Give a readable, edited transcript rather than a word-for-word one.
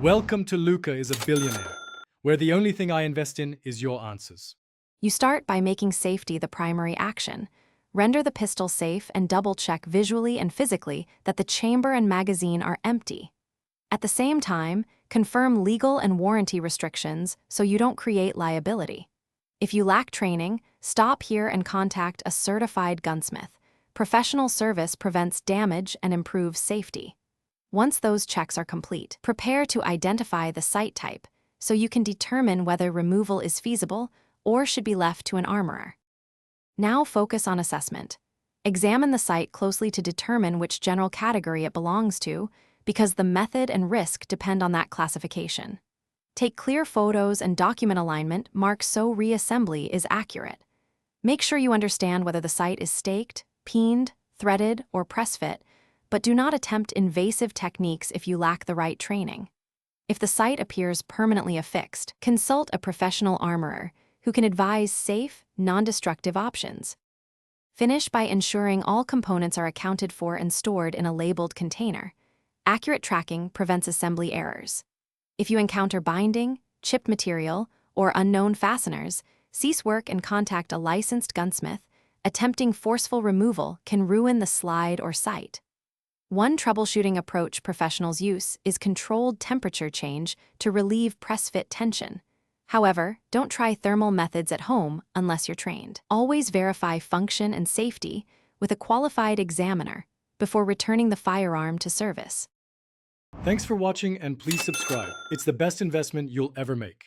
Welcome to Luca is a Billionaire, where the only thing I invest in is your answers. You start by making safety the primary action. Render the pistol safe and double-check visually and physically that the chamber and magazine are empty. At the same time, confirm legal and warranty restrictions so you don't create liability. If you lack training, stop here and contact a certified gunsmith. Professional service prevents damage and improves safety. Once those checks are complete, prepare to identify the sight type so you can determine whether removal is feasible or should be left to an armorer. Now focus on assessment. Examine the sight closely to determine which general category it belongs to, because the method and risk depend on that classification. Take clear photos and document alignment marks so reassembly is accurate. Make sure you understand whether the sight is staked, peened, threaded, or press-fit, but do not attempt invasive techniques if you lack the right training. If the sight appears permanently affixed, consult a professional armorer who can advise safe, non-destructive options. Finish by ensuring all components are accounted for and stored in a labeled container. Accurate tracking prevents assembly errors. If you encounter binding, chipped material, or unknown fasteners, cease work and contact a licensed gunsmith. Attempting forceful removal can ruin the slide or sight. One troubleshooting approach professionals use is controlled temperature change to relieve press-fit tension. However, don't try thermal methods at home unless you're trained. Always verify function and safety with a qualified examiner before returning the firearm to service. Thanks for watching and please subscribe. It's the best investment you'll ever make.